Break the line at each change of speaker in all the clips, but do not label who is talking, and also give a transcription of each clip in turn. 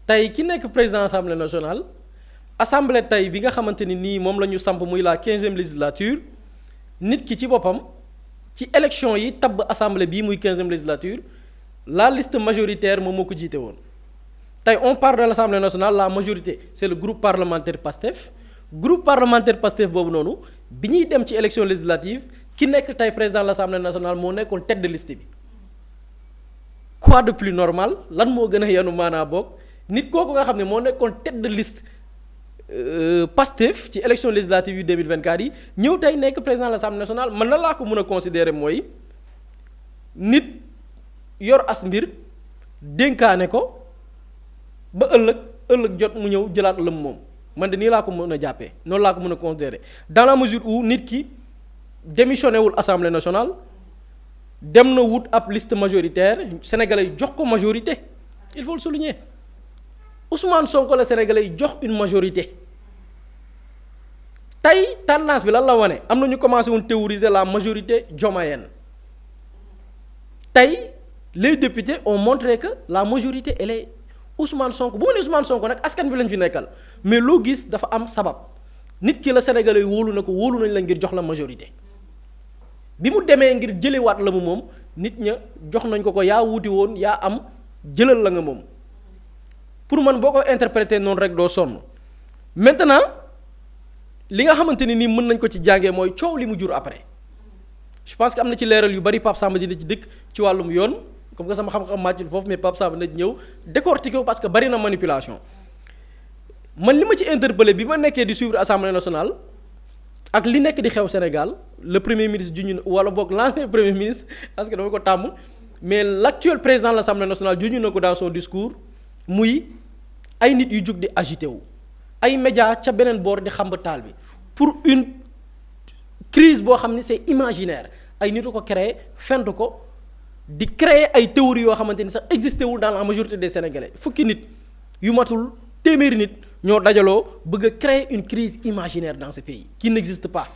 tey ki nekk président assemblée nationale assemblée tey bi nga xamante ni nii moom la ñu samp muy la 15e législature nit ki ci boppam ci élection yi tabb assemblée bii muy 15e législature la liste majoritaire moom moo ko jiite woon tey on parle de l'assemblée nationale la majorité c'est le groupe parlementaire PASTEF groupe parlementaire PASTEF boobu noonu bi ñuy dem ci élection législative ki nekk tey président de l'assemblée nationale moo nekkoon tête de liste bi quoi de plus normal lan moo gën a yenu maanaa boog nit kooku nga xam ne moo nekkoon tête de liste Pastef ci élection législative yu 2024 yi ñëw tey nekk président de l'Assemblée nationale man na laa ko mën a considérer mooy nit yor as mbir dénkaane ko ba ëllëg jot mu ñëw jëlaat lëm moom man de nii laa ko mën a jàppee noonu laa ko mën a considérer dans la mesure où nit ki démissionné wul Assemblée nationale dem na wut ab liste majoritaire sénégalais yi jox ko majorité il faut le souligner Ousmane Sonko la sénégalais yi jox une majorité tey tendance bi lan la wane am na ñu commencé woon théoriser la majorité diomayenne tey les députés ont montré que la majorité elle est Ousmane Sonko bu ma nee Ousmane Sonko nag askan bi lañ fi nekkal mais loo gis dafa am sabab nit ki la sénégalais yi wóolu na ko wóolu nañ la ngir jox la majorité bi mu demee ngir jëlewaat la mu moom nit ña jox nañ ko yaa wuti woon yaa am jëlal la nga moom pour man boo ko interpréter noonu rek doo sonn maintenant li nga xamante ni nii mën nañ ko ci jàngee mooy coow li mu jur après je pense que am na ci leeral yu bari Pape Samba dina ci dëkk ci wàllum yoon comme que sama xam-xam màccul foofu mais Pape Samba na ñëw décortiquer ko parce que bari na manipulation man li ma ci interpellé bi ma nekkee di suivre assemblée nationale ak li nekk di xew Sénégal le premier ministre juñu wala boog l'ancien premier ministre parce que dama ko tàmm mais l'actuel président de l'Assemblée nationale juñu na ko dans son discours muy ay nit yu jug di agité wu ay médias ca beneen boor di xamba taal bi pour une crise boo xam ni c'est imaginaire ay nit ko créé fent ko di créer ay théories yoo xamante ni sax existé wul dans la majorité des Sénégalais fukki nit yu matul téeméeri nit ñoo dajaloo bëgg a créer une crise imaginaire dans ce pays qui n'existe pas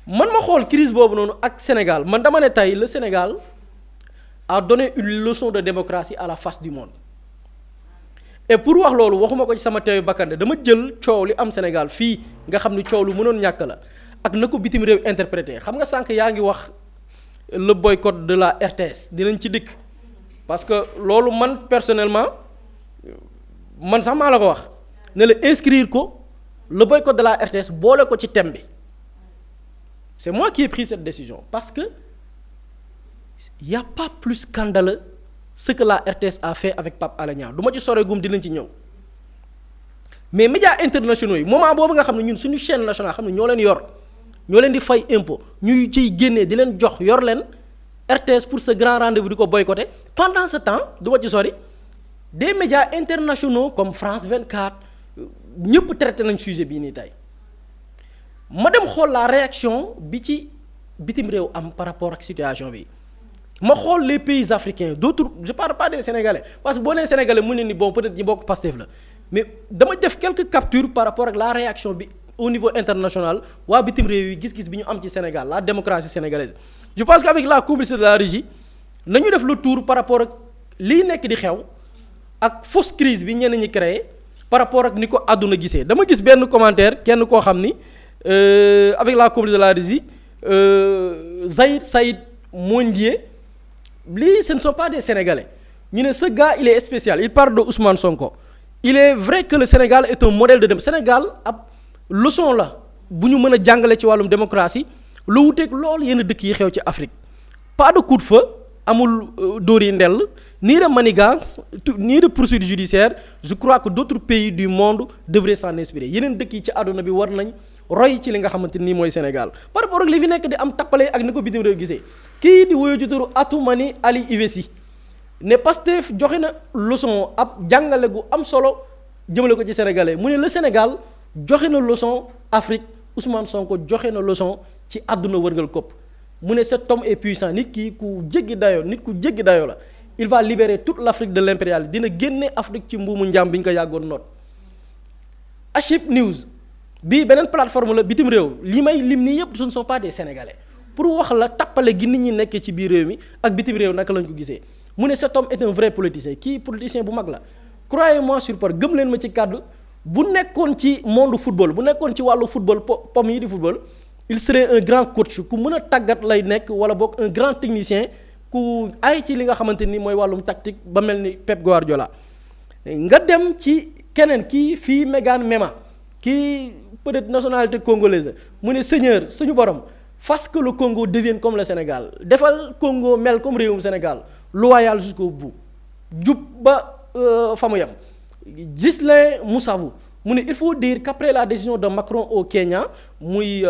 man ma xool crise boobu noonu ak Sénégal man dama ne tey le Sénégal a donné une leçon de démocratie à la face du monde et pour wax loolu waxuma ko ci sama teewu bakkande dama jël coow li am Sénégal fii nga xam ni coow lu mënoon ñàkk la ak na ko bitim réew interprété xam nga sànq yaa ngi wax le boycott de la RTS dinañ ci dikk parce que loolu man personnellement man sax maa la ko wax ne la inscrire ko le boycott de la RTS boole ko ci thème bi c'est moi qui ai pris cette décision parce que y a pas plus scandaleux ce que la RTS a fait avec Pape Alé Niang du ma ci sore gum dinañ ci ñëw mais médias internationaux yi moment boobu nga xam ne ñun suñu chaîne nationale xam ne ñoo leen yor ñoo leen di fay impôt ñuy ciy génnee di leen jox yor leen RTS pour ce grand rendez-vous di ko boycotter pendant ce temps du ma ci sori des médias internationaux comme France 24 ñëpp traité nañ sujet bii nii tey ma dem xool la réaction bi ci bitim réew am par rapport ak situation bi ma xool les pays africains d'autres je parle pas des Sénégalais parce que boo nee Sénégalais mu ne ni bon peut-être ñi bokk Pastef la mais dama def quelques captures par rapport ak la réaction bi au niveau international waa bitim réew yi gis-gis bi ñu am ci Sénégal la démocratie sénégalaise je pense qu'avec la complicité de la régie nañu def le tour par rapport ak lii nekk di xew ak fausse crise bi ñenn ñi créé par rapport ak ni ko àdduna gisee dama gis benn commentaire kenn koo xam ni avec la complicité de la régie Zaïd Saïd Mondier lii ce ne sont pas des Sénégalais ñu ne ce gars il est spécial il parle de Ousmane Sonko il est vrai que le Sénégal est un modèle de Sénégal ab leçon la bu ñu mën a jàngale ci wàllum démocratie lu wuteeg loolu yenn dëkk yi xew ci Afrique pas de coup de feu amul dóor yi ndell ni de manigance ni de poursuite judiciaire je crois que d'autres pays du monde devraient s'en inspirer yeneen dëkk yi ci àdduna bi war nañ roy ci li nga xamante ni mooy Sénégal par rapport ak li fi nekk di am tappale ak ni ko bitim réew gisee kii di woyo ci turu Atoumani Ali Iwesi ne Pastef joxe na leçon ab jàngale gu am solo jëmale ko ci sénégalais mu ne le Sénégal joxe na leçon Afrique Ousmane Sonko joxe na leçon ci àdduna wërngal kopp mu ne cet homme est puissant nit ki ku jéggi dayoo la il va libérer toute l'Afrique de l'impérialisme dina génne Afrique ci mbuumu njaam bi ñu ko yàggoon noot Achib News bii beneen plateforme la bitim réew li may lim nii yëpp ce ne sont pas des Sénégalais pour wax la tappale gi nit ñi nekkee ci biir réew mi ak bitim réew naka lañ ko gisee mu ne cet homme est un vrai politicien kii politicien bu mag la croyez-moi sur parole gëm leen ma ci kàddu bu nekkoon ci monde football bu nekkoon ci wàllu football pom yi di football il serait un grand coach ku mën a tàggat lay nekk wala boog un grand technicien ku ay ci li nga xamante ni mooy wàllum tactique ba mel ni Pep Guardiola nga dem ci keneen kii fii Megan Mema kii peut-être nationalité congolaise mu ne Seigneur suñu borom fasse que le Congo devienne comme le Sénégal defal Congo mel comme réewum Sénégal loyal jusqu'au bout jub ba fa mu yem Ghislain Moussavou mu ne il faut dire qu'après la décision de Macron au Kenya muy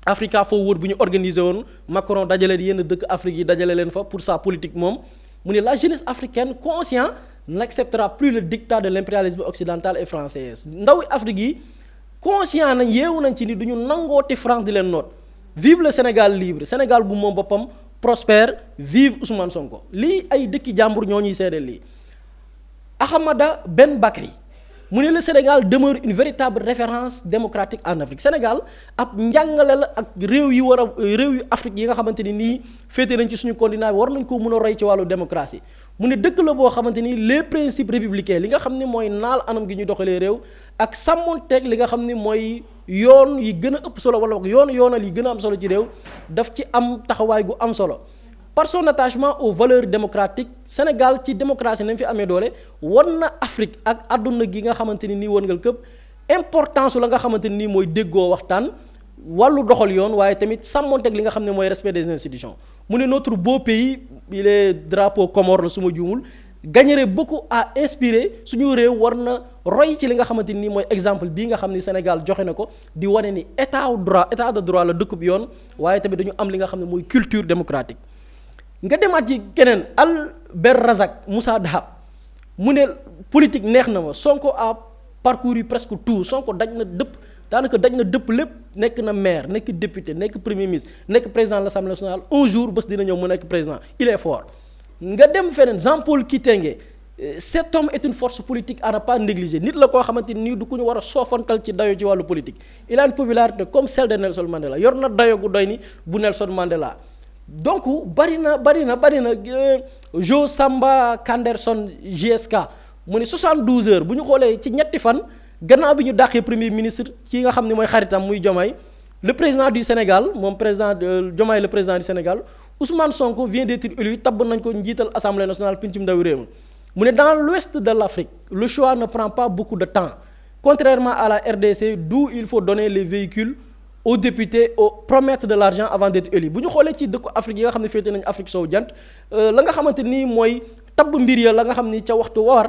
Africa Forward bu ñu organisé woon Macron dajale yenn dëkk Afrique yi dajale leen fa pour sa politique moom mu ne la jeunesse africaine conscient n'acceptera plus le dictat de l'impérialisme occidental et français ndaw Afrique yi conscient nañ yeewu nañ ci ni du ñu nangooti France di leen noot vive le Sénégal libre Sénégal bu moom boppam prospère vive Ousmane Sonko lii ay dëkki jàmbur ñoo ñuy seedeel lii Ahmada Ben Bakri mu ne le Sénégal demeure une véritable référence démocratique en Afrique Sénégal ab njàngale la ak réew yi war a réew yu Afrique yi nga xamante ni nii féete nañ ci suñu continent bi war nañ ko mën a roy ci wàllu démocratie mu ne dëkk la boo xamante ni les principes républicains li nga xam ne mooy naal anam gi ñu doxalee réew ak sàmmonteeg li nga xam ne mooy yoon yi gën a ëpp solo wala yoonal yi gën a am solo ci réew daf ci am taxawaay gu am solo par son attachement aux valeurs démocratiques Sénégal ci démocratie nañ fi amee doole wan na Afrique ak àdduna gi nga xamante ni nii wërngal këpp importance la nga xamante ni nii mooy déggoo waxtaan wàllu doxal yoon waaye tamit sàmmonteeg li nga xam ne mooy respect des institutions mu ne notre beau pays il est drapeau Comore la su ma juumul gagnerait beaucoup à inspirer suñu réew war na roy ci li nga xamante ni mooy exemple bii nga xam ni Sénégal joxe na ko di wane ni état de droit la dëkkub yoon waaye tamit dañu am li nga xam ne mooy culture démocratique nga demaat ci keneen Albert Razak Moussa Dahab mu ne politique neex na ma Sonko a parcouru presque tout Sonko daj na dëpp lépp nekk na maire nekk député nekk premier ministre nekk président de l'Assemblée nationale un jour bés dina ñëw mu nekk président il est fort nga dem feneen Jean-Paul Kitenge cet homme est une force politique à ne pas négliger nit la koo xamante ni du ku ñu war a soofantal ci dayo ci wàllu politique il a une popularité comme celle de Nelson Mandela yor na dayo gu doy ni bu Nelson Mandela donc bari na Jo Samba Kanderson GSK mu ne 72 heures bu ñu xoolee ci ñetti fan gannaaw bi ñu dàqee premier ministre ki nga xam ne mooy xaritam muy Diomaye le président du Sénégal moom président Diomaye le président du Sénégal Ousmane Sonko vient d'être élu tabb nañ ko njiital assemblée nationale pencum ndawi réew mu ne dans l'ouest de l'Afrique le choix ne prend pas beaucoup de temps contrairement à la RDC d'où il faut donner les véhicules aux députés promettre de l'argent avant d'être élu bu ñu xoolee ci dëkku Afrique yi nga xam ne féete nañu Afrique sowu jant la nga xamante ni mooy tabb mbir ya la nga xam ni ca waxtu war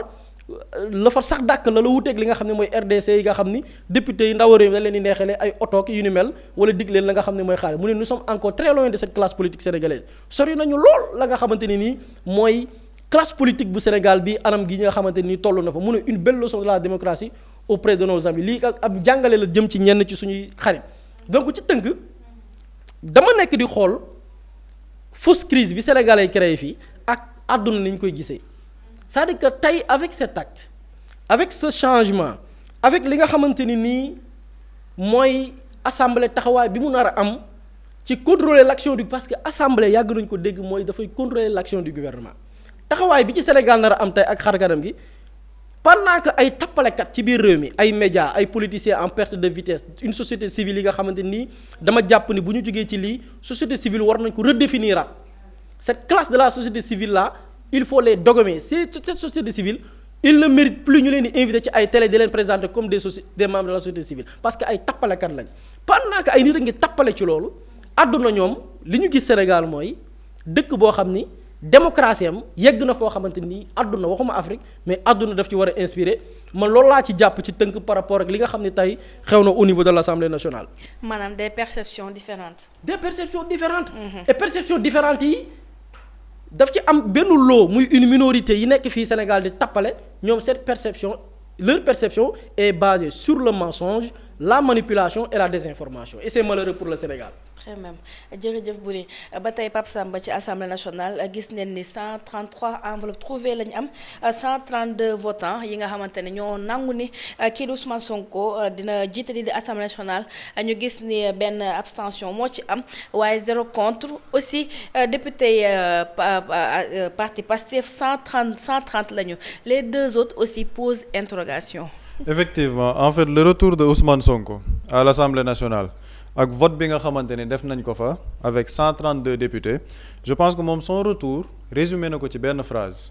la fa sax dàkk la wuteeg li nga xam ne mooy RDC yi nga xam ni député yi ndaw réew da leen di neexalee ay oto yu ni mel wala dig leen la nga xam ne mooy xaalis mu ne nous sommes encore très loin de cette classe politique sénégalaise sori nañu lool la nga xamante ne nii mooy classe politique bu Sénégal bi anam gi nga xamante ni toll na fa mu ne une belle leçon de la démocratie auprès de nos amis lii ak ab jàngale la jëm ci ñenn ci suñuy xarit donc ci tënk dama nekk di xool fausse crise bi Sénégalais yi créé fii ak àdduna ni ñu koy gisee c'est-à-dire que tey avec cet acte avec ce changement avec li nga xamante ni nii mooy assemblée taxawaay bi mu nar a am ci contrôler l'action du parce que assemblée yàgg nañu ko dégg mooy dafay contrôler l'action du gouvernement taxawaay bi ci Sénégal nar a am tey ak xarkanam gi pendant que ay tappalekat ci biir réew mi ay médias ay politiciens en perte de vitesse une société civile yi nga xamante nii dama jàpp ni bu ñu jógee ci lii société civile war nañ ko redéfinir cette classe de la société civile là il faut les dogommer cette société civile il ne mérite plus ñu leen di inviter ci ay télé di leen présenter comme des membres de la société civile parce que ay tappalekat lañ pendant que ay nit a ngi tappale ci loolu àdduna ñoom li ñu gis Sénégal mooy dëkk boo xam ni démocratie am yegg na foo xamante ni àdduna waxuma Afrique mais àdduna daf ci war a inspirer man loolu laa ci jàpp ci tënk par rapport ak li nga xam ne tey xew na au niveau de l'Assemblée nationale.
maanaam des perceptions différentes.
et perceptions différentes yi daf ci am benn lot muy une minorité yi nekk fii Sénégal di tappale ñoom cette perception leur perception est basée sur le mensonge la manipulation et la désinformation et c'est malheureux pour le Sénégal.
très même jërëjëf Boury ba tey Pape Samba ci assemblée nationale gis neen ni 133 enveloppes trouvées la ñu am 132 votants yi nga xamante ne ñoo nangu ni kii di Ousmane Sonko dina jiite di assemblée nationale ñu gis ni benn abstention moo ci am waaye 0 contre aussi député parti Pastef 130 la ñu les deux autres aussi posent interrogation.
Effectivement, en fait le retour de Ousmane Sonko à l'Assemblée nationale ak vote bi nga xamante ne def nañ ko fa avec 132 députés je pense que moom son retour résumé na ko ci benn phrase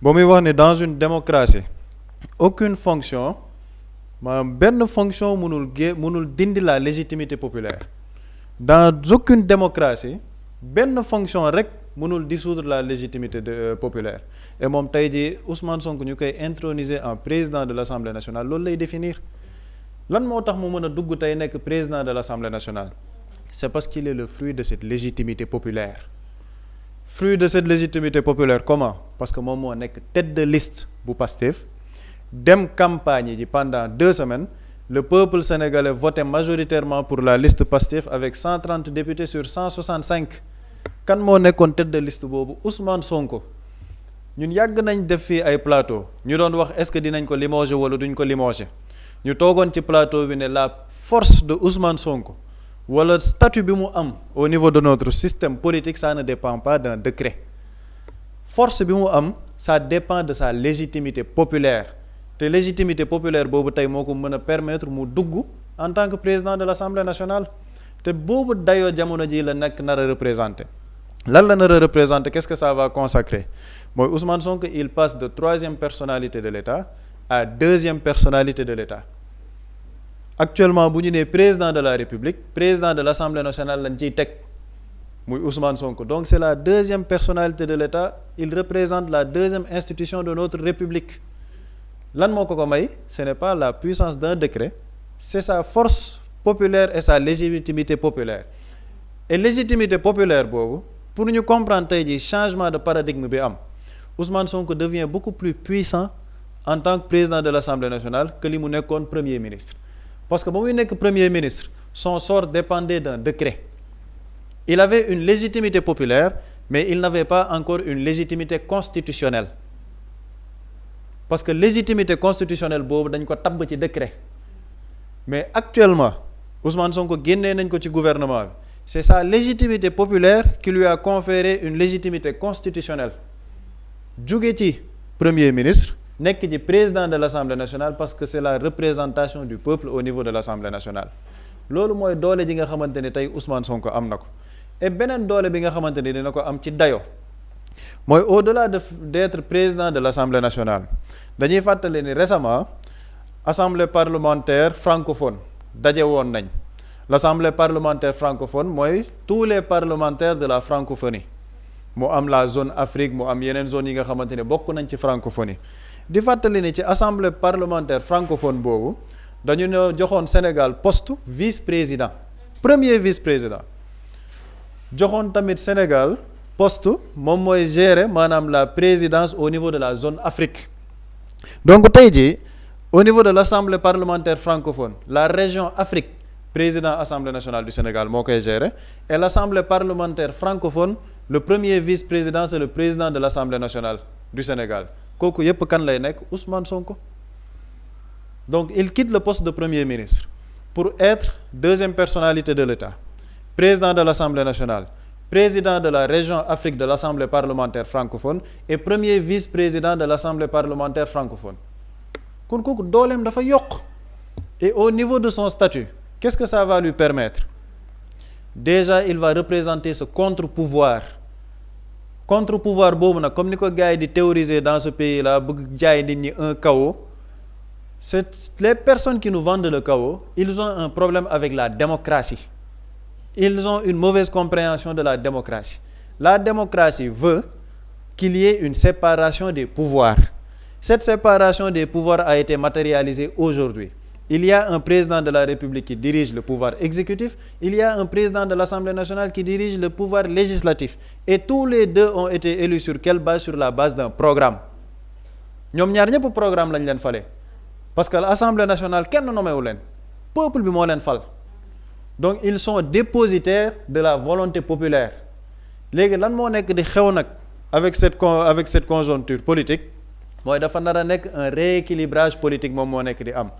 ba muy wax ne dans une démocratie aucune fonction maanaam benn fonction mënul dindi la légitimité populaire dans aucune démocratie benn fonction rek mënul dissoudre la légitimité populaire et moom tey jii Ousmane Sonko ñu koy introniser en président de l'Assemblée nationale loolu lay définir lan moo tax mu mën a dugg tey nekk président de l'Assemblée nationale c'est parce qu'il est le fruit de cette légitimité populaire fruit de cette légitimité populaire comment parce que moom moo nekk tête de liste bu Pastef dem campagne ji pendant 2 semaines le peuple sénégalais votait majoritairement pour la liste Pastef avec 130 députés sur 165 kan moo nekkoon tête de liste boobu Ousmane Sonko ñun yàgg nañ def fii ay plateau ñu doon wax est-ce que dinañ ko limoger wala duñ ko limoger ñu toogoon ci plateau bi ne la force de Ousmane Sonko wala statut bi mu am au niveau de notre système politique ça ne dépend pas d'un décret force bi mu am ça dépend de sa légitimité populaire te légitimité populaire boobu tey moo ko mën a permettre mu dugg en tant que président de l'Assemblée nationale te boobu dayoo jamono ji la nekk nar a représenter lan la nar a représenter qu'est-ce que ça va consacrer mooy Ousmane Sonko il passe de 3e personnalité de l'État à 2e personnalité de l'État actuellement bu ñu nee président de la République président de l'Assemblée nationale lañ ciy teg muy Ousmane Sonko donc c'est la 2e personnalité de l'État il représente la 2e institution de notre République lan moo ko may ce n'est pas la puissance d'un décret c'est sa force populaire et sa légitimité populaire et légitimité populaire boobu pour ñu comprendre tey jii changement de paradigme bi am Ousmane Sonko devient beaucoup plus puissant en tant que président de l'Assemblée nationale que li mu nekkoon premier ministre parce que ba muy nekk premier ministre son sort dépendait d'un décret il avait une légitimité populaire mais il n'avait pas encore une légitimité constitutionnelle parce que légitimité constitutionnelle boobu dañ ko tabb ci décret mais actuellement Ousmane Sonko génnee nañ ko ci gouvernement bi c'est sa légitimité populaire qui lui a conféré une légitimité constitutionnelle jóge ci premier ministre nekk ci président de l'Assemblée nationale parce que c'est la représentation du peuple au niveau de l'Assemblée nationale loolu mooy doole ji nga xamante ne tey Ousmane Sonko am na ko et beneen doole bi nga xamante ne dina ko am ci dayo mooy au-delà d'être président de l'Assemblée nationale dañuy fàttali ni récemment assemblée parlementaire francophone daje woon nañ l'assemblée parlementaire francophone mooy tous les parlementaires de la francophonie mu am la zone Afrique mu am yeneen zone yi nga xamante ne bokk nañ ci francophonie di fàttali ni ci assemblée parlementaire francophone boobu dañu ne joxoon Sénégal poste vice-président premier vice-président joxoon tamit Sénégal poste moom mooy gérer maanaam la présidence au niveau de la zone Afrique donc tey jii au niveau de l'assemblée parlementaire francophone la région Afrique président assemblée nationale du Sénégal moo koy gérer et l'assemblée parlementaire francophone le premier vice-président c'est le président de l'assemblée nationale du Sénégal kooku yépp kan lay nekk Ousmane Sonko donc il quitte le poste de premier ministre pour être 2e personnalité de l'État président de l'Assemblée nationale président de la région Afrique de l'Assemblée parlementaire francophone et premier vice-président de l'Assemblée parlementaire francophone kon kooku dooleem dafa yokk et au niveau de son statut qu'est-ce que ça va lui permettre déjà il va représenter ce contre-pouvoir boobu nag comme ni ko gars yi di théoriser dans ce pays-là bëgg jaay nit ñi un chaos c'est les personnes qui nous vendent le chaos ils ont un problème avec la démocratie ils ont une mauvaise compréhension de la démocratie veut qu'il y ait une séparation des pouvoirs cette séparation des pouvoirs a été matérialisée aujourd'hui il y a un président de la République qui dirige le pouvoir exécutif il y a un président de l'Assemblée nationale qui dirige le pouvoir législatif et tous les deux ont été élus sur quelle base sur la base d'un programme ñoom ñaar ñëpp programme lañ leen fale parce que l'Assemblée nationale kenn nommé wu leen peuple bi moo leen fal donc ils sont dépositaires de la volonté populaire léegi lan moo nekk di xew nag avec cette conjoncture politique mooy dafa nar a nekk un rééquilibrage politique moom moo nekk di am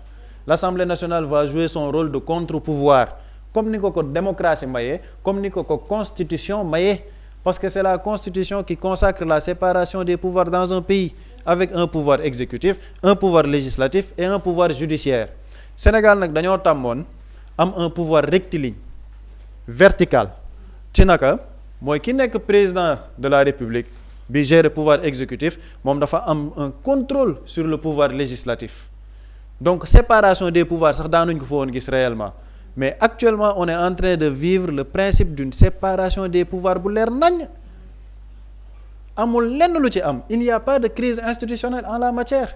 l'Assemblée nationale va jouer son rôle de contre-pouvoir comme ni ko démocratie mayee comme ni ko constitution mayee parce que c'est la constitution qui consacre la séparation des pouvoirs dans un pays avec un pouvoir exécutif un pouvoir législatif et un pouvoir judiciaire Sénégal nag dañoo tàmmoon am un pouvoir rectiligne vertical ci naka mooy ki nekk président de la République bi gérer pouvoir exécutif moom dafa am un contrôle sur le pouvoir législatif donc séparation des pouvoirs sax daanuñ ko fa woon gis réellement mais actuellement on est en train de vivre le principe d'une séparation des pouvoirs bu leer nañ amul lenn lu ci am il n'y a pas de crise institutionnelle en la matière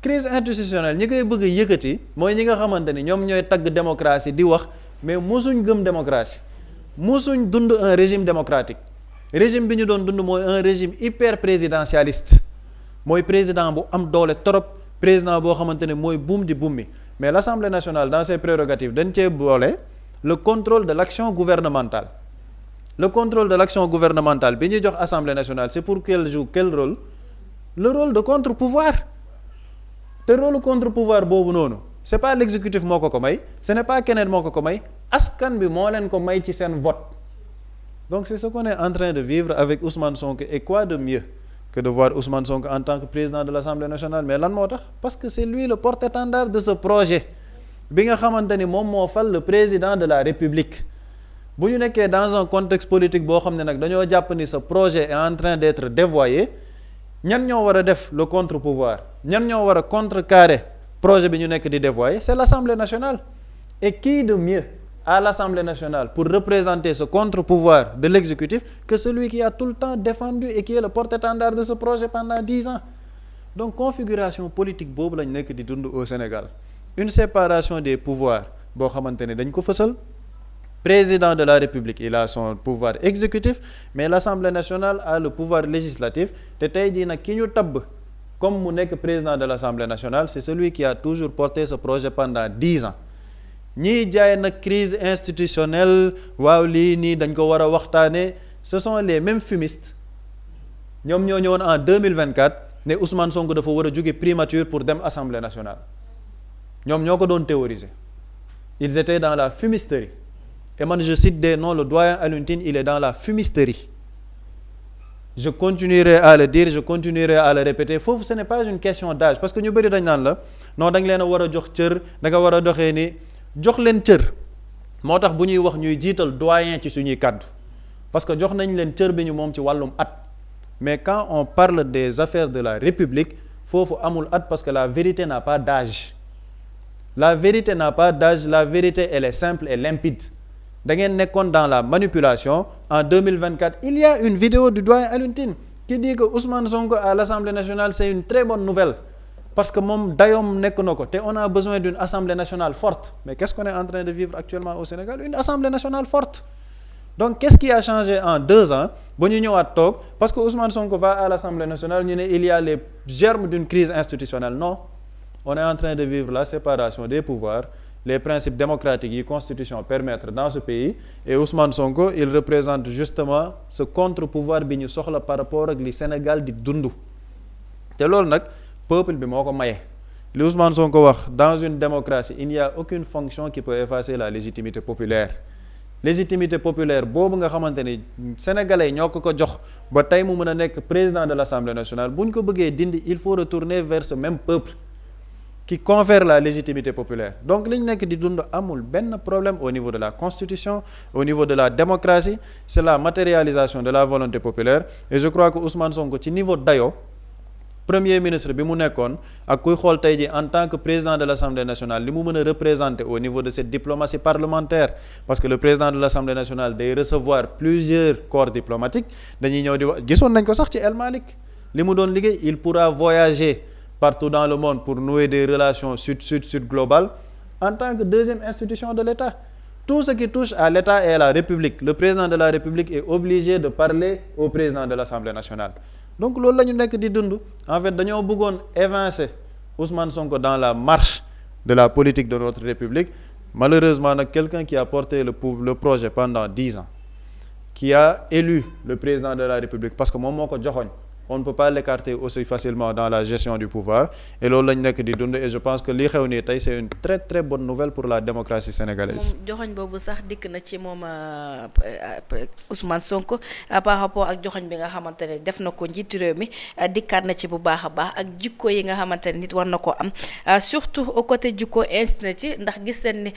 crise institutionnelle ñi koy bëgg a yëkkati mooy ñi nga xamante ni ñoom ñooy tagg démocratie di wax mais musuñ gëm démocratie musuñ dund un régime démocratique régime bi ñu doon dund mooy un régime hyper présidentialiste mooy président bu am doole trop président boo xamante ne mooy buum di buum mi mais l'Assemblée nationale dans ses prérogatives dañ cee boole le contrôle de l'action gouvernementale le contrôle de l'action gouvernementale bi ñuy jox Assemblée nationale c'est pour qu'elle joue quel rôle le rôle de contre-pouvoir te rôle contre-pouvoir boobu noonu c'est pas l'exécutif moo ko may ce n'est pas keneen moo ko may askan bi moo leen ko may ci seen vote donc c'est ce qu'on est en train de vivre avec Ousmane Sonko et quoi de mieux que de voir Ousmane Sonko en tant que président de l'Assemblée nationale mais lan moo tax parce que c'est lui le porte-étendard de ce projet bi nga xamante ni moom moo fal le président de la République bu ñu nekkee dans un contexte politique boo xam ne nag dañoo jàpp ni ce projet est en train d'être dévoyé ñan ñoo war a def le contre-pouvoir ñan ñoo war a contrecarrer projet bi ñu nekk di dévoyer c'est l'Assemblée nationale et qui de mieux à l'Assemblée nationale pour représenter ce contre-pouvoir de l'exécutif que celui qui a tout le temps défendu et qui est le porte-étendard de ce projet pendant 10 ans donc configuration politique boobu lañ nekk di dund au Sénégal une séparation des pouvoirs boo xamante ne dañ ko fësal président de la République il a son pouvoir exécutif mais l'Assemblée nationale a le pouvoir législatif te tey jii nag ki ñu tabb comme mu nekk président de l'Assemblée nationale c'est celui qui a toujours porté ce projet pendant 10 ans ñiy jaay nag crise institutionnelle waaw lii nii dañ ko war a waxtaane ce sont les mêmes fumistes ñoom ñoo ñëwoon en 2024 ne Ousmane Sonko dafa war a jóge primature pour dem Assemblée nationale ñoom ñoo ko doon théoriser ils étaient dans la fumisterie et man je cite des noms le doyen Alioune Tine il est dans la fumisterie je continuerai à le dire je continuerai à le répéter foofu ce n'est pas une question d'âge parce que ñu bëri dañ naan la non da nga leen a war a jox cër da nga war a doxee ni jox leen cër moo tax bu ñuy wax ñuy jiital doyen ci suñuy kàddu parce que jox nañ leen cër bi ñu moom ci wàllum at mais quand on parle des affaires de la République foofu amul at parce que la vérité n'a pas d'âge la vérité n'a pas d'âge la vérité elle est simple et limpide da ngeen nekkoon dans la manipulation en 2024 il y a une vidéo du doyen Alioune Tine qui dit que Ousmane Sonko à l'Assemblée nationale c'est une très bonne nouvelle parce que moom dayoom nekk na ko te on a besoin d'une Assemblée nationale forte mais qu'est-ce qu'on est en train de vivre actuellement au Sénégal une Assemblée nationale forte donc qu'est-ce qui a changé en 2 ans ba ñu ñëwaat toog parce que Ousmane Sonko va à l'Assemblée nationale ñu ne il y a les germes d'une crise institutionnelle non on est en train de vivre la séparation des pouvoirs les principes démocratiques yi constitution permettre dans ce pays et Ousmane Sonko il représente justement ce contre-pouvoir bi ñu soxla par rapport ak li Sénégal di dund te loolu nag peuple bi moo ko maye li Ousmane Sonko wax dans une démocratie il n'y a aucune fonction qui peut effacer la légitimité populaire boobu nga xamante ni sénégalais ñoo ko jox ba tey mu mën a nekk président de l'Assemblée nationale bu ñu ko bëggee dindi il faut retourner vers ce même peuple qui confère la légitimité populaire donc li ñu nekk di dund amul benn problème au niveau de la constitution au niveau de la démocratie c'est la matérialisation de la volonté populaire et je crois que Ousmane Sonko ci niveau dayo premier ministre bi mu nekkoon ak kuy xool tey ji en tant que président de l'Assemblée nationale li mu mën a représenter au niveau de cette diplomatie parlementaire parce que le président de l'Assemblée nationale day recevoir plusieurs corps diplomatiques dañuy ñëw di wax gisoon nañ ko sax ci El Malick li mu doon liggéey il pourra voyager partout dans le monde pour nouer des relations sud-sud globales en tant que deuxième institution de l'État tout ce qui touche à l'État et à la République le président de la République est obligé de parler au président de l'Assemblée nationale donc loolu la ñu nekk di dund en fait dañoo bëggoon évincer Ousmane Sonko dans la marche de la politique de notre République malheureusement nag quelqu'un qui a porté le projet pendant 10 ans qui a élu le président de la République parce que moom moo ko joxoñ on ne peut pas l'écarter aussi facilement dans la gestion du pouvoir et loolu lañ nekk di dund et je pense que li xew nii tey c'est une très très bonne nouvelle pour la démocratie sénégalaise.
moom joxoñ boobu sax dikk na ci moom Ousmane Sonko par rapport ak joxoñ bi nga xamante ne def na ko njiitu réew mi dikkaat na ci bu baax a baax ak jikko yi nga xamante ne nit war na ko am surtout au côté jikko insisté na ci ndax gis nañ ni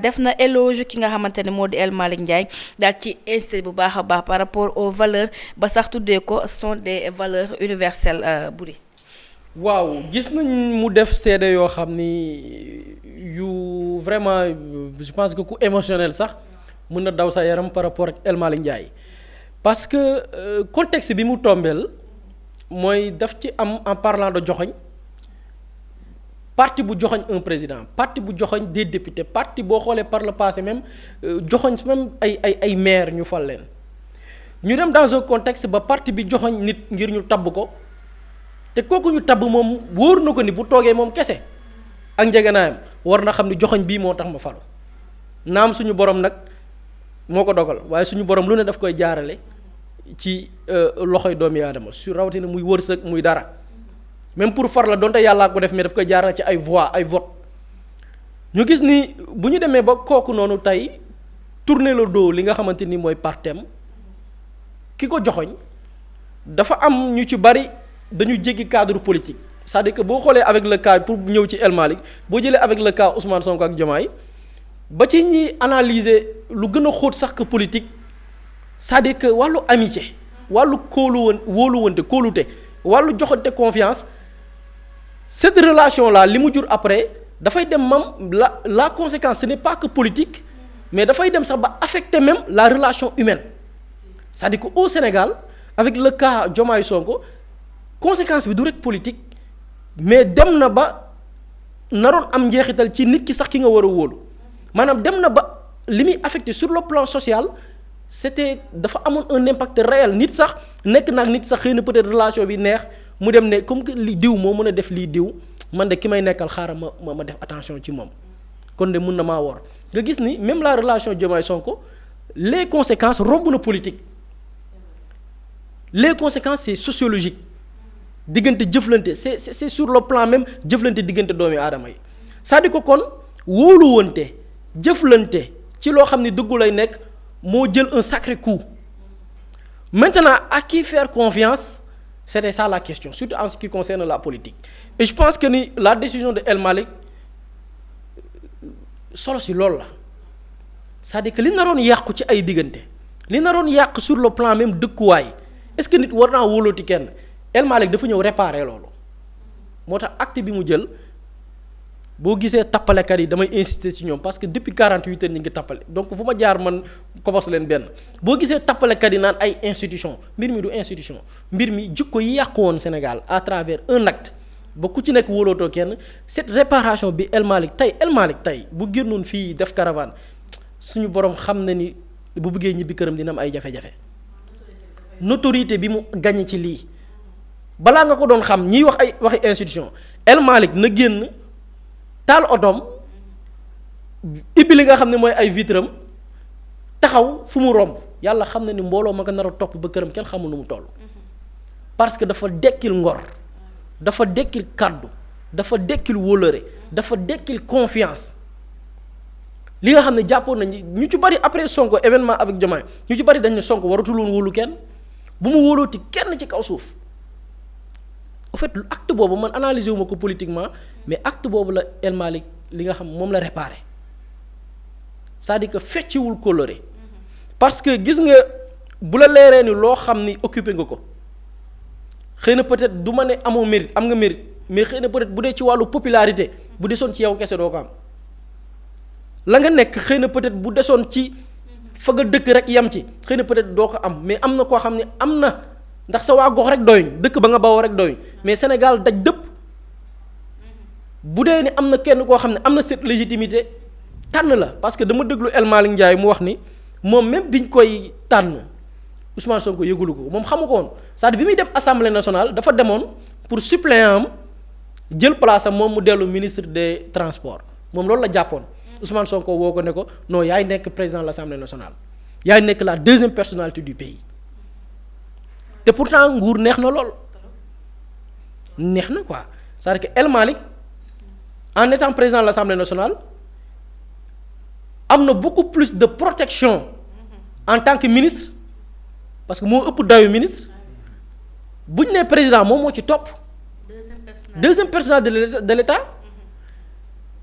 def na éloge ki nga xamante ne moo di El Malick Ndiaye daal ci insisté bu baax a baax par rapport aux valeurs ba sax tuddee ko ce sont des valeurs universelles Boury.
waaw gis nañ mu def seede yoo xam ni yu vraiment je pense que ku émotionnel sax mën na daw sa yaram par rapport ak El Malick Ndiaye parce que contexte bi mu tombeel mooy daf ci am en parlant de joxoñ parti bu joxoñ un président parti bu joxoñ des députés parti boo xoolee par le passé même joxoñ même ay maire ñu fal leen ñu dem dans un contexte ba parti bi joxoñ nit ngir ñu tabb ko te kooku ñu tabb moom wóor na ko ni bu toogee moom kese ak njëgënaayam war na xam ni joxoñ bii moo tax ma falu naam suñu borom nag moo ko dogal waaye suñu borom lu ne daf koy jaarale ci loxoy doomi aadama su rawatina muy wërsëg muy dara même pour far la donte yàllaa ko def mais daf koy jaarale ci ay voix ay vote ñu gis ni bu ñu demee ba kooku noonu tey tourner le dos li nga xamante ni mooy partem ki ko joxoñ dafa am ñu ci bari dañu jéggi cadre politique c'est-à-dire que boo xoolee avec le cas pour ñëw ci El Malick boo jëlee avec le cas Ousmane Sonko ak Diomaye ba ci ñi analyser lu gën a xóot sax que politique c'est-à-dire que wàllu amitié wàllu wóoluwante kóolute wàllu joxante confiance cette relation là li mu jur après dafay dem mam la conséquence ce n'est pas que politique mais dafay dem sax ba affecter même la relation humaine c'est-à-dire que au Sénégal avec le cas Diomaye Sonko conséquence bi du rek politique mais dem na ba naroon am njeexital ci nit ki sax ki nga war a wóolu maanaam dem na ba li muy affecté sur le plan social c'était dafa amoon un impact réel nit sax nekk naag nit sax xëy na peut-être relation bi neex mu dem ne comme que li diw moo mën a def lii diw man de ki may nekkal xaaral ma def attention ci moom kon de mun na maa wor nga gis ni même la relation Diomaye Sonko les conséquences romb na politique les conséquences c'est sociologique diggante jëflante c'est sur le plan même jëflante diggante doomi aadama yi c'est-à-dire que kon wóoluwante jëflante ci loo xam ni dëggu lay nekk moo jël un sacré coup maintenant à qui faire confiance c'était ça la question surtout en ce qui concerne la politique et je pense que ni la décision de El Malick solo si loolu la c'est-à-dire que li naroon yàqu ci ay diggante li naroon yàq sur le plan même dëkkuwaay est-ce que nit war naa wóolooti kenn El Malick dafa ñëw réparer loolu moo tax acte bi mu jël boo gisee tappalekat yi damay insister ci ñoom parce que depuis 48 heures ñu ngi tappale donc fu ma jaar man kobos leen benn boo gisee tappalekat yi naan ay institution mbir mi du institution mbir mi jikko yi yàqu woon Sénégal à travers un acte ba ku ci nekk wóolootoo kenn cette réparation bi El Malick tey bu génnoon fii def caravane suñu borom xam na ni bu bëggee ñibbi këram dina am ay jafe-jafe notoriété bi mu gagné ci lii balaa nga ko doon xam ñiy wax ay waxi institution El Malick na génn taal otoom ibbi li nga xam ne mooy ay vitram taxaw fu mu romb yàlla xam na ni mbooloo ma nga nar a topp ba këram kenn xamul nu mu toll parce que dafa dekkil ngor dafa dekkil kàddu dafa dekkil wóllëre dafa dekkil confiance li nga xam ne jàppoon nañu ñu ci bari après Sonko événement avec Diomaye ñu ci bari dañ ne Sonko waratul woon wóolu kenn bu mu wóolooti kenn ci kaw suuf en fait acte boobu man analyser wu ma ko politiquement mais acte boobu la El Malick li nga xam moom la réparé c'est-à-dire que fecciwul coloré parce que gis nga bu la leeree ni loo xam ni occupé nga ko xëy na peut-être du ma ne amoo mérite am nga mérite mais xëy na peut-être bu dee ci wàllu popularité bu desoon ci yow kese doo ko am la nga nekk xëy na peut-être bu desoon ci fa nga dëkk rek yam ci xëy na peut-être doo ko am mais am na koo xam ne am na ndax sa waa gox rek doyuñ dëkk ba nga bawoo rek doyuñ mais Sénégal daj dëpp bu dee ni am na kenn koo xam ne am na cette légitimité tànn la parce que dama déglu El Malick Ndiaye mu wax ni moom même biñ koy tànn Ousmane Sonko yëgulu ko moom xamu ko woon c'est-à-dire bi muy dem assemblée nationale dafa demoon pour suppléant am jël place am moom mu dellu ministre des transports moom loolu la jàppoon Ousmane Sonko woo ko ne ko non yaay nekk président de l'Assemblée nationale yaay nekk la deuxième personnalité du pays te pourtant nguur neex na lool neex na quoi c'est-à-dire que El Malick en étant président de l'Assemblée nationale am na beaucoup plus de protection en tant que ministre parce que moo ëpp dayu ministre bu ñu nee président moom moo ci topp deuxième personnalité de l'État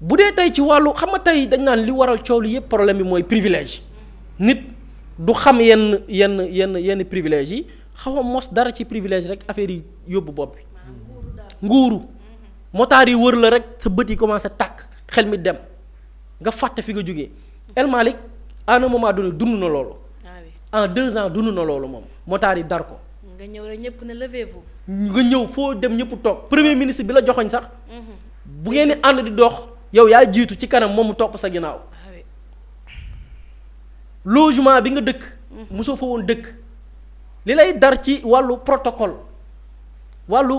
bu dee tey ci wàllu xam nga tey dañ naan li waral coow li yëpp problème bi mooy privilège nit du xam yenn privilèges yi xaw a mos dara ci privilège rek affaire yi yóbbu bopp bi nguuru motaar yi wër la rek sa bët yi commencé tàkk xel mi dem nga fàtte fi nga jógee El Malick à un moment donné dund na loolu en 2 ans dund na loolu moom motaar yi dar ko
nga ñëw rek ñëpp ne levez-vous
nga ñëw foo dem ñëpp toog premier ministre bi la joxoñ sax bu ngeen di ànd di dox yow yaa jiitu ci kanam moom mu topp sa ginnaaw logement bi nga dëkk mosoo fa woon dëkk li lay dar ci wàllu protocole wàllu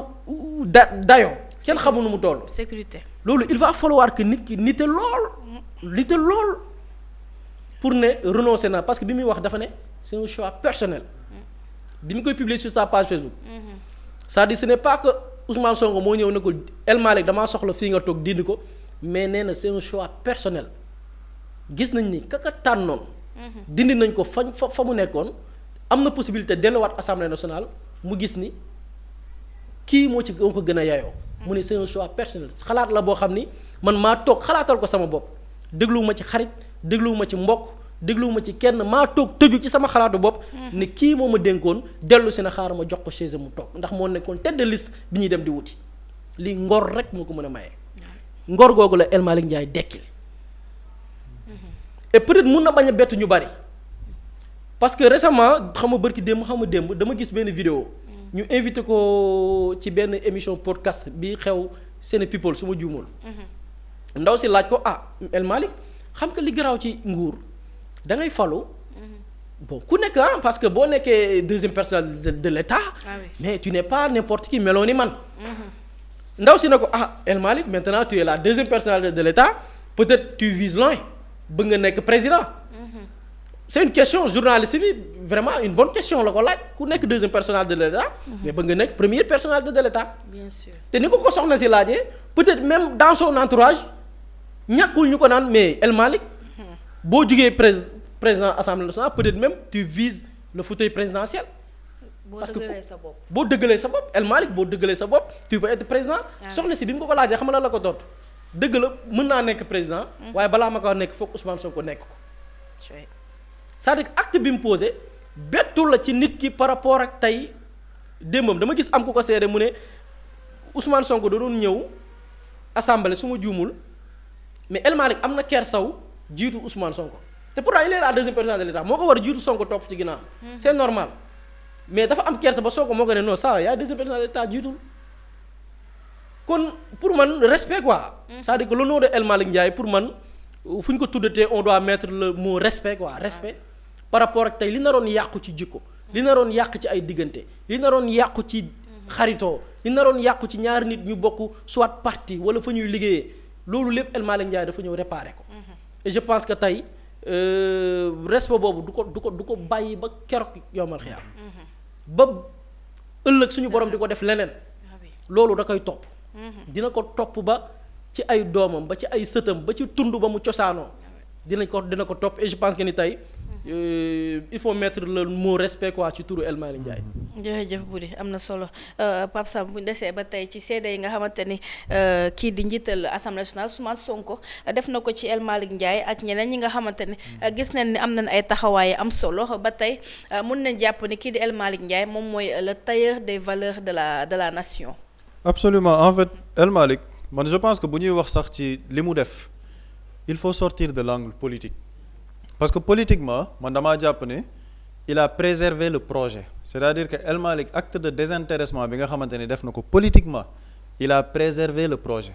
dayo kenn xamul nu mu toll
sécurité
loolu il va falloir que nit ki nite lool pour ne renoncer na parce que bi muy wax dafa ne c'est un choix personnel bi mu koy publier sur sa page Facebook c'est-à-dire ce n'est pas que Ousmane Sonko moo ñëw ne ko El Malick damaa soxla fii nga toog dindi ko mais nee na c'est un choix personnel gis nañ ni kaka tànnoon dindi nañ ko fa mu nekkoon am na possibilité delluwaat assemblée nationale mu gis ni kii moo ko gën a yayoo mu ne c'est un choix personnel xalaat la boo xam ni man maa toog xalaatal ko sama bopp dégluwuma ci xarit dégluwuma ci mbokk dégluwuma ci kenn maa toog tëju ci sama xalaatu bopp ne kii moo ma dénkoon dellu si na xaaral ma jox ko chaise mu toog ndax moo nekkoon tête de liste bi ñuy dem di wuti lii ngor rek moo ko mën a maye ngor googu la El Malick Ndiaye dekkil et peut-être mun na bañ a bett ñu bari parce que récemment xam nga bërki démb dama gis benn vidéo ñu invité ko ci benn émission podcast bi xew Sene People su ma juumul ndaw si laaj ko El Malick xam nga li garaaw ci nguur da ngay falu bon ku nekk parce que boo nekkee deuxième personnalité de l'État mais tu n'es pas n'importe qui meloo ni man ndaw si ne ko El Malick maintenant tu es la deuxième personnalité de l'État peut-être tu vises loin bëgg nga nekk président c'est une question journaliste bi vraiment une bonne question la ko laaj ku nekk deuxième personnalité de l'État mais bëgg nga nekk première personnalité de l'État
bien sûr
te ni ko soxna si laajee peut-être même dans son entourage ñàkkul ñu ko naan mais El Malick boo jugee président assemblée nationale peut-être même tu vises le fauteuil présidentiel parce que boo dëggalee sa bopp El Malick boo dëggalee sa bopp tu peux être président soxna si bi mu ko laajee xam nga la ko tontu dëgg la mën naa nekk président waaye balaa ma ko nekk foog Ousmane Sonko nekk ko c'est-à-dire que acte bi mu posé bettu la ci nit ki par rapport ak tey démbam dama gis am ku ko seede mu ne Ousmane Sonko da doon ñëw assemblée su ma juumul mais El Malick am na kersaw jiitu Ousmane Sonko te pourtant il est la deuxième personnalité de l'État moo ko war a jiitu Sonko topp ci ginnaaw c'est normal mais dafa am kersa ba Sonko moo ko ne non ça yaay deuxième personnalité de l'État jiitul kon pour man respect quoi c'est-à-dire que le nom de El Malick Ndiaye pour man fu ñu ko tuddatee on doit mettre le mot respect quoi respect par rapport ak tey li naroon yàqu ci jikko li naroon yàq ci ay diggante li naroon yàqu ci xaritoo li naroon yàqu ci ñaari nit ñu bokk soit parti wala fa ñuy liggéeyee loolu lépp El Malick Ndiaye dafa ñëw réparer ko et je pense que tey respect boobu du ko bàyyi ba keroog yomal xiyaam ba ëllëg suñu borom di ko def leneen loolu da koy topp dina ko topp ba ci ay doomam ba ci ay sëtam ba ci tund ba mu cosaanoo dina ko topp et je pense que ni tey il faut mettre le mot respect quoi ci turu El Malick Ndiaye.
jërëjëf Boury am na solo Pape Sam bu ñu desee ba tey ci seede yi nga xamante ni kii di njiital Assemblée nationale Ousmane Sonko def na ko ci El Malick Ndiaye ak ñeneen ñi nga xamante ni gis nañ ni am nañ ay taxawaay am solo ba tey mun nañ jàpp ni kii di El Malick Ndiaye moom mooy le tailleur des valeurs de la nation.
absolument en fait El Malick man je pense que bu ñuy wax sax ci li mu def il faut sortir de l'angle politique. parce que politiquement man damaa jàpp ne il a préservé le projet c'est-à-dire que El Malick acte de désintéressement bi nga xamante ne def na ko politiquement il a préservé le projet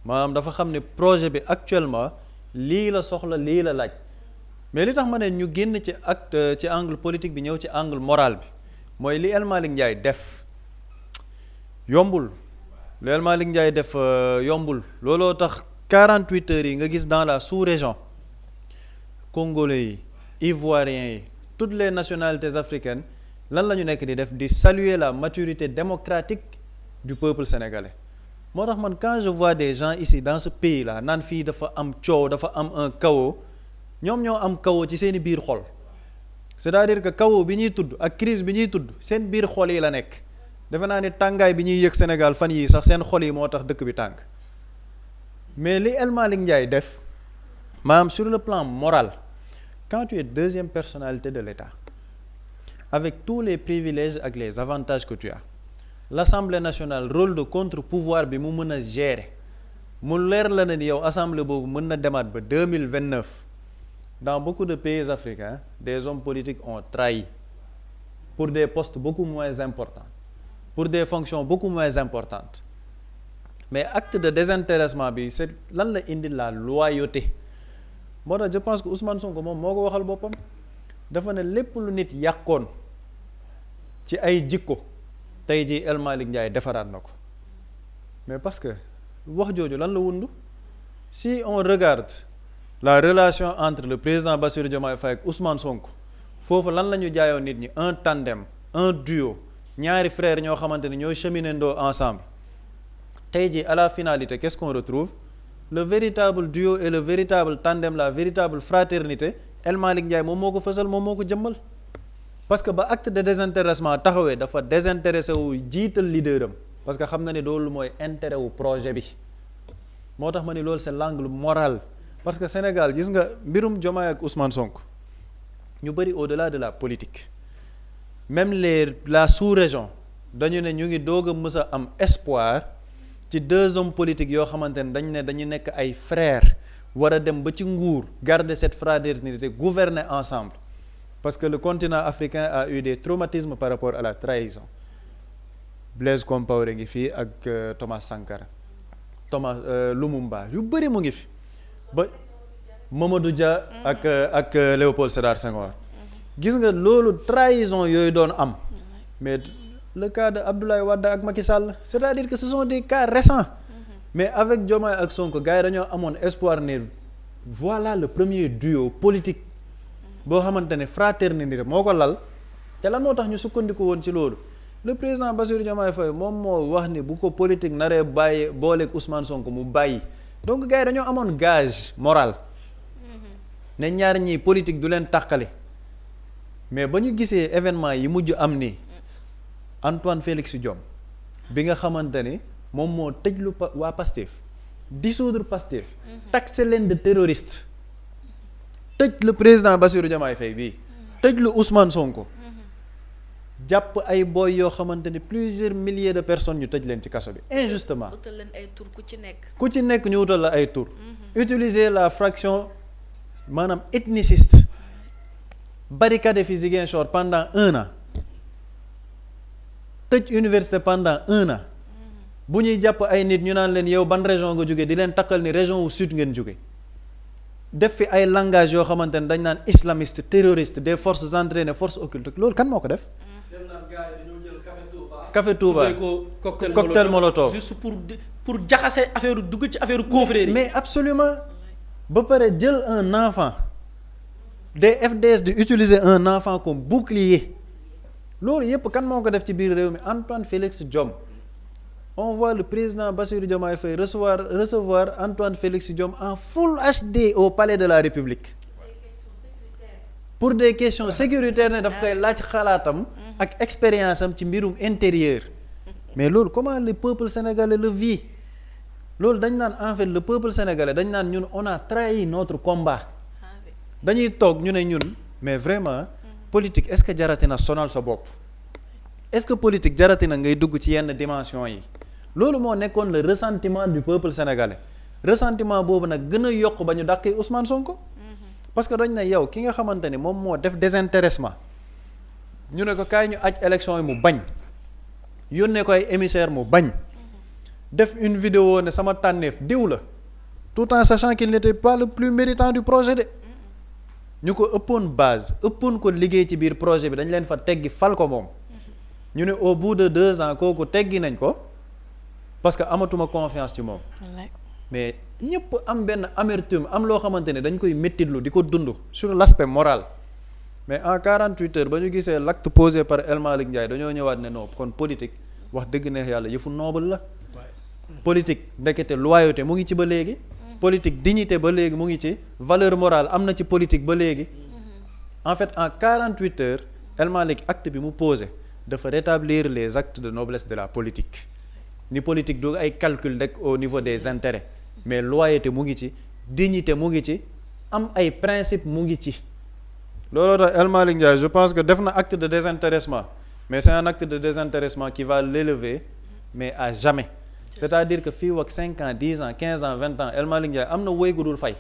maanaam dafa xam ne projet bi actuellement lii la soxla lii la laaj mais li tax ma ne ñu génn ci acte ci angle politique bi ñëw ci angle moral bi mooy li El Malick Ndiaye def yombul li El Malick Ndiaye def yombul looloo tax 48 heures yi nga gis dans la sous-région congolais yi ivoiriens yi toutes les nationalités africaines lan la ñu nekk di def di saluer la maturité démocratique du peuple sénégalais moo tax man quand je vois des gens ici dans ce pays là naan fii dafa am coow dafa am un chaos ñoom ñoo am chaos ci seeni biir xol c'est-à-dire que chaos bi ñuy tudd ak crise bi ñuy tudd seen biir xol yi la nekk defe naa ne tàngaay bi ñuy yëg Sénégal fan yii sax seen xol yi moo tax dëkk bi tàng mais li El Malick Ndiaye def maanaam sur le plan moral quand tu es deuxième personnalité de l'État avec tous les privilèges ak les avantages que tu as l'Assemblée nationale rôle de contre-pouvoir bi mu mën a gérer mu leer la ne ni yow assemblée boobu mën na demaat ba 2029 dans beaucoup de pays africains des hommes politiques ont trahi pour des postes beaucoup moins importants pour des fonctions beaucoup moins importantes mais acte de désintéressement bi c'est lan la indi la loyauté moo tax je pense que Ousmane Sonko moom moo ko waxal boppam dafa ne lépp lu nit yàqoon ci ay jikko tey jii El Malick Ndiaye defaraat na ko mais parce que wax jooju lan la wundu si on regarde la relation entre le président Bassirou Diomaye Faye ak Ousmane Sonko foofu lan la ñu jaayoon nit ñi un tandem un duo ñaari frères ñoo xamante ne ñooy cheminendo ensemble tey jii à la finalité qu'est-ce qu'on retrouve le véritable duo et le véritable tandem la véritable fraternité El Malick Ndiaye moom moo ko fësal moom moo ko jëmmal parce que ba acte de désintéressement taxawee dafa désintéressé wu jiital leader am parce que xam na ne loolu mooy intérêt wu projet bi moo tax ma ni loolu c'est l'angle moral parce que Sénégal gis nga mbirum Diomaye ak Ousmane Sonko ñu bëri au-delà de la politique même la sous-région dañu ne ñu ngi doog a mës a am espoir ci deux hommes politiques yoo xamante ne dañu nekk ay frères war a dem ba ci nguur garder cette fraternité gouverner ensemble parce que le continent africain a eu des traumatismes par rapport à la trahison Blaise Compaoré ngi fii ak Thomas Sankara Lumumba yu bëri mu ngi fi ba Mamadou Dia ak Léopold Sédar Senghor gis nga loolu trahison yooyu doon am mais le cas de Abdoulaye Wade ak Macky Sall c'est-à-dire que ce sont des cas récents mais avec Diomaye ak Sonko gars yi dañoo amoon espoir ne voilà le premier duo politique boo xamante ne fraternité moo ko lal te lan moo tax ñu sukkandiku woon ci loolu le président Bassirou Diomaye Faye moom moo wax ni bu ko politique naree bàyyi booleeg Ousmane Sonko mu bàyyi donc gars yi dañoo amoon gage moral ne ñaar ñii politique du leen tàqale mais ba ñu gisee événement yi mujj am nii Antoine Félix Diome bi nga xamante ni moom moo tëjlu waa Pastef dissoudre Pastef taxé leen de terroriste tëj le président Bassirou Diomaye Faye bii tëj lu Ousmane Sonko jàpp ay boy yoo xamante ni plusieurs milliers de personnes ñu tëj leen ci kaso bi injustement.
utal leen ay tur ku ci nekk.
ku ci nekk ñu utal la ay tur. utiliser la fraction maanaam ethniciste barricade fi Ziguinchor pendant 1 an tëj université pendant 1 an bu ñuy jàpp ay nit ñu naan leen yow ban région nga jóge di leen takkal ni région wu sud ngeen jóge def fi ay langage yoo xamante ne dañ naan islamiste terroriste des forces entraînées forces occultes loolu kan moo ko def. Café Touba cocktail molotov
juste pour jaxase affaire dugg ci affaire confrérie
mais absolument ba pare jël un enfant des FDS di utiliser un enfant comme bouclier loolu yépp kan moo ko def ci biir réew mi Antoine Félix Diome on voit le président Bassirou Diomaye Faye recevoir Antoine Félix Diome en full HD au palais de la République pour des questions sécuritaires ne daf koy laaj xalaatam ak expérience am ci mbirum intérieur mais loolu comment le peuple sénégalais le vit loolu dañ naan en fait le peuple sénégalais dañ naan ñun on a trahi notre combat dañuy toog ñu ne ñun mais vraiment politique est-ce que jarati na sonal sa bopp est-ce que politique jarati na ngay dugg ci yenn dimension yi loolu moo nekkoon le ressentiment du peuple sénégalais ressentiment boobu nag gën a yokk ba ñu dàqee Ousmane Sonko parce que dañ ne yow ki nga xamante ni moom moo def désintéressement ñu ne ko kaay ñu aj élection yi mu bañ yónnee ko ay émissaire mu bañ def une vidéo ne sama tànneef diw la tout en sachant qu'il n'était pas le plus méritant du projet de ñu ko ëppoon base ëppoon ko liggéey ci biir projet bi dañ leen fa teggi fal ko moom ñu ne au bout de 2 ans kooku teggi nañ ko parce que amatuma confiance ci moom mais ñëpp am benn amertume am loo xamante ne dañ koy méttitlu di ko dund sur l'aspect moral mais en 48 heures ba ñu gisee l'acte posé par El Malick Ndiaye dañoo ñëwaat ne non kon politique wax dëgg neex yàlla yëfu noble la politique ndekete loyauté mu ngi ci ba léegi politique dignité ba léegi mu ngi ci valeur morale am na ci politique ba léegi en fait en 48 heures El Malick acte bi mu posé dafa rétablir les actes de noblesse de la politique ni politique du ay calcul rek au niveau des intérêts mais loyauté mu ngi ci dignité mu ngi ci am ay principe mu ngi ci looloo tax El Malick Ndiaye je pense que def na acte de désintéressement mais c'est un acte de désintéressement qui va l'élever mais à jamais c'est-à-dire que fii ak 5 ans 10 ans 15 ans 20 ans El Malick Ndiaye am na woy gu dul fay